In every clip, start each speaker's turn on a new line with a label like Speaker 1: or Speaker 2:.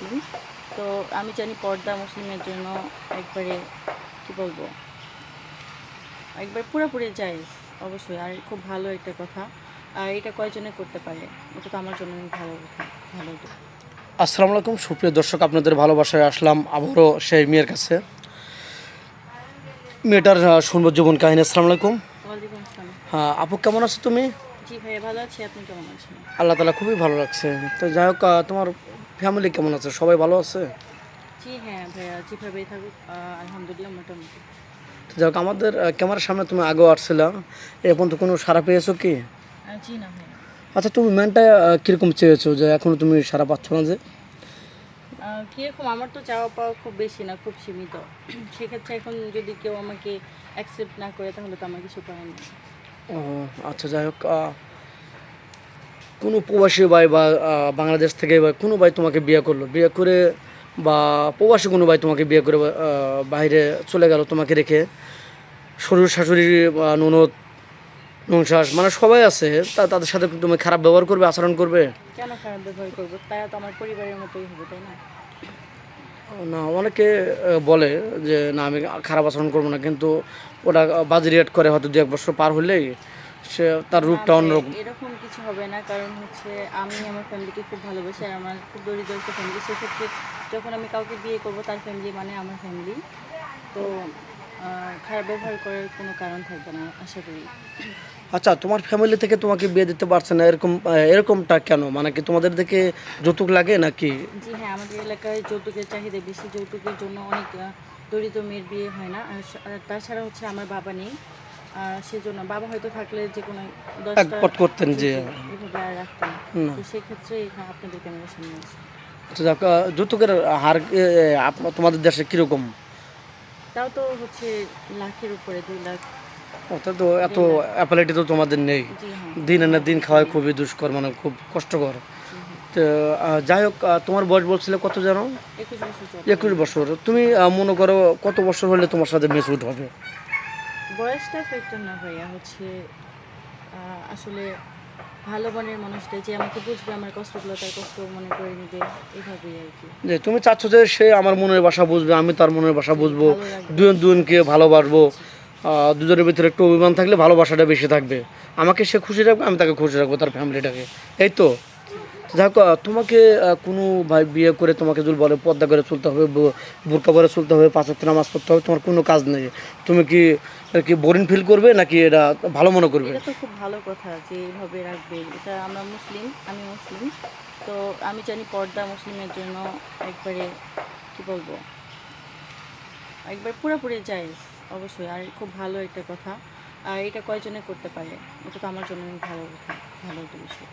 Speaker 1: মুসলিম। তো আমি জানি পর্দা মুসলিমের জন্য একবারে কী বলবো, একবার পুরোপুরি জায়েজ অবশ্যই, আর খুব ভালো একটা কথা। আর এটা কয়জনে করতে পারে, এটা তো আমার জন্য অনেক ভালো কথা, ভালো।
Speaker 2: আসসালামু আলাইকুম সুপ্রিয় দর্শক, আপনাদের ভালোবাসায় আসলাম আবারও সেই মেয়ের কাছে। মেয়েটার সুন্দর জীবন কাহিনী। আসসালামু আলাইকুম।
Speaker 1: ওয়ালাইকুম আসসালাম।
Speaker 2: হ্যাঁ আপু, কেমন আছো তুমি?
Speaker 1: জি ভাইয়া, ভালো আছি, আপনি কেমন আছেন?
Speaker 2: আল্লাহ তালা খুবই ভালো লাগছে। তো যাই হোক, তোমার ফ্যামিলি কেমন আছে? সবাই ভালো আছে?
Speaker 1: জি হ্যাঁ ভাইয়া, যেভাবেই থাকুক আলহামদুলিল্লাহ মোটামুটি।
Speaker 2: তো যাই হোক, আমাদের ক্যামেরার সামনে তুমি আগেও আসছিলাম, এখন তো কোনো সাড়া পেয়েছো কি?
Speaker 1: জি না ভাইয়া।
Speaker 2: আচ্ছা, তুমি মেনটা কীরকম চেয়েছো যে এখনও তুমি সাড়া পাচ্ছ না যে?
Speaker 1: কীরকম, আমার তো চাওয়া পাওয়া খুব বেশি না, খুব সীমিত। সেক্ষেত্রে এখন যদি কেউ আমাকে অ্যাকসেপ্ট না করে তাহলে তো আমার কিছু করার নেই।
Speaker 2: ও আচ্ছা, যাই হোক, কোনো প্রবাসী ভাই বা বাংলাদেশ থেকে বা কোনো ভাই তোমাকে বিয়ে করলো, বিয়ে করে বা প্রবাসী কোনো ভাই তোমাকে বিয়ে করে বাইরে চলে গেল তোমাকে রেখে, শ্বশুর শাশুড়ি বা ননদ নংশাস মানে সবাই আছে, তাদের সাথে তুমি খারাপ ব্যবহার করবে, আচরণ করবে?
Speaker 1: কেন খারাপ ব্যবহার করবো? তারা তো আমার পরিবারের মতোই হবে, তাই না?
Speaker 2: না, অনেকে বলে যে না আমি খারাপ আচরণ করবো না, কিন্তু ওটা বাজে রিয়াক্ট করে, হয়তো 2-1 বছর পার হলেই সে তার
Speaker 1: না
Speaker 2: রূপটা
Speaker 1: ভাই,
Speaker 2: অন্যরকম।
Speaker 1: এরকম কিছু হবে না, কারণ হচ্ছে আমি আমার ফ্যামিলিকে খুব ভালোবাসি, আর আমার খুব দরিদ্র একটা ফ্যামিলি। সেক্ষেত্রে যখন আমি কাউকে বিয়ে করবো, তার ফ্যামিলি মানে আমার ফ্যামিলি। তো খারাপ ব্যবহার করার কোনো কারণ থাকবে না আশা করি।
Speaker 2: আচ্ছা, তোমার ফ্যামিলি থেকে তোমাকে বিয়ে দিতে পারছে না, এরকমটা কেন? মানে কি তোমাদের দেখে যৌতুক লাগে নাকি?
Speaker 1: জি হ্যাঁ, আমাদের এলাকায় যৌতুকের চাহিদা বেশি। যৌতুকের জন্য অনেক দরিদ্র মেয়ের বিয়ে হয় না। আর তাছাড়া হচ্ছে আমার বাবা নেই, সেজন্য বাবা হয়তো থাকলে যে কোনো 10টা
Speaker 2: একপট করতেন
Speaker 1: জি
Speaker 2: যে?
Speaker 1: জি এভাবে আর রাখতেন।
Speaker 2: না।
Speaker 1: তো সেক্ষেত্রে এখানে আপনাদের ক্যামেরার সামনে আছে।
Speaker 2: আচ্ছা, যাক, যৌতুকের হার তোমাদের দেশে কীরকম?
Speaker 1: তাও তো হচ্ছে লাখের উপরে, 2 লাখ,
Speaker 2: অর্থাৎ তো এত
Speaker 1: 1.5 লাখ।
Speaker 2: অ্যাপালিটি তো তোমাদের নেই।
Speaker 1: জি হ্যাঁ,
Speaker 2: দিন এনে
Speaker 1: আমাদের
Speaker 2: দিন
Speaker 1: দেশে
Speaker 2: খাওয়াই
Speaker 1: নেই।
Speaker 2: খুবই দুষ্কর, মানে খুব কষ্টকর।
Speaker 1: জি হ্যাঁ,
Speaker 2: তো যাই হোক, তোমার বয়স বলছিলে কত জানো?
Speaker 1: 21 বছর চলে
Speaker 2: 21 বছর। তুমি মনে করো কত বছর হলে তোমার সাথে মেচুড হবে?
Speaker 1: বয়সটা ফ্যাক্টর না ভাইয়া, হচ্ছে আসলে ভালো মনের মানুষটা যে আমাকে বুঝবে, আমার কষ্টগুলো তার কষ্ট মনে করে নিবে, এভাবেই আর কি।
Speaker 2: যে তুমি চাচ্ছ যে সে আমার মনের ভাষা বুঝবে, আমি তার মনের ভাষা
Speaker 1: জি,
Speaker 2: বুঝবো,
Speaker 1: ভালো লাগবে।
Speaker 2: দুজন দুজনকে ভালোবাসবো।
Speaker 1: জি
Speaker 2: দুজনের ভিতরে একটু অভিমান থাকলে ভালোবাসাটা বেশি থাকবে। আমাকে সে খুশি রাখবে, আমি তাকে খুশি রাখবো, তার ফ্যামিলিটাকে। এই তো।
Speaker 1: জি।
Speaker 2: দেখো, তোমাকে কোনো ভাই বিয়ে করে তোমাকে যদি বলে পর্দা করে চলতে হবে, বোরকা পরে চলতে হবে, 5 ওয়াক্ত নামাজ পড়তে হবে, তোমার কোনো কাজ নেই, তুমি কি কি বোরিং ফিল করবে নাকি এটা ভালো মনে করবে?
Speaker 1: এটা তো খুব ভালো কথা যে এইভাবে রাখবে। এটা আমরা মুসলিম, আমি মুসলিম। তো আমি জানি পর্দা মুসলিমের জন্য একবারে কি বলবো, একবার পুরোপুরি জায়েজ অবশ্যই, আর খুব ভালো একটা কথা। আর এটা কয়জনে করতে পারে, এটা তো আমার জন্য অনেক ভালো কথা, ভালো একটা বিষয়।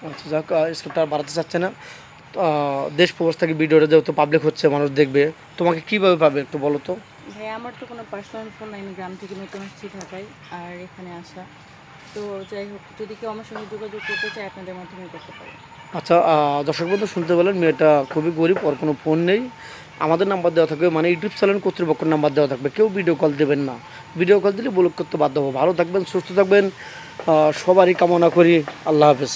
Speaker 2: আচ্ছা, যাক, স্ক্রিপ্টটা আর বাড়াতে চাচ্ছে না। দেশ প্রবাস থেকে ভিডিওটা যেহেতু পাবলিক হচ্ছে, মানুষ দেখবে, তোমাকে কীভাবে পাবে একটু বলো তো?
Speaker 1: ভাই আমার তো কোনো পার্সোনাল ফোন নাই, আমি গ্রাম থেকে নতুন আসছি ঢাকায়, আর এখানে আসা। তো যাই হোক, যদি কেউ আমার সঙ্গে যোগাযোগ করতে চায় আপনাদের মাধ্যমে করতে পারে।
Speaker 2: আচ্ছা, দর্শক বন্ধু শুনতে পেলেন, মেয়েটা খুবই গরিব, ওর কোনো ফোন নেই। আমাদের নাম্বার দেওয়া থাকবে, মানে ইউটিউব চ্যানেল কর্তৃপক্ষের নাম্বার দেওয়া থাকবে, কেউ ভিডিও কল দেবেন না। ভিডিও কল দিলে ব্লক করতে বাধ্য হবো। ভালো থাকবেন, সুস্থ থাকবেন, সবারই কামনা করি। আল্লাহ হাফেজ।